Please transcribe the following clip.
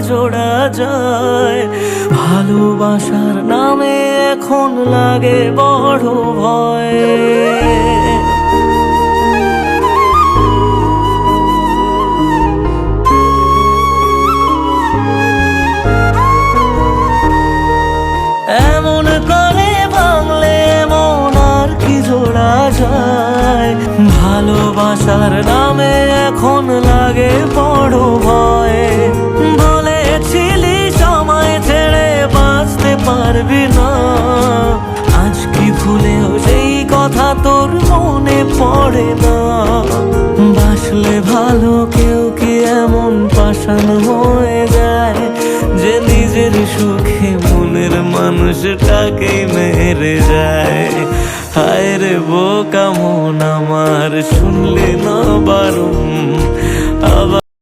জোড়া যায়? ভালোবাসার নামে এখন লাগে বড় ভয়। এমন করে ভাঙলে এমন আর কি জোড়া যায়? ভালোবাসার নামে এখন লাগে বড় ভয়। বলেছিলি সময় ছেড়ে বাঁচতে পারবি না, আজ কি ভুলেও সেই কথা তোর মনে পড়ে না? বাসলে ভালো কেউ কি এমন পাষাণ হয়ে যায় যে নিজের সুখে মনের মানুষটাকেই মেরে যায়? হায় রে বোকা মন আমার, শুনলে না বারণ আবার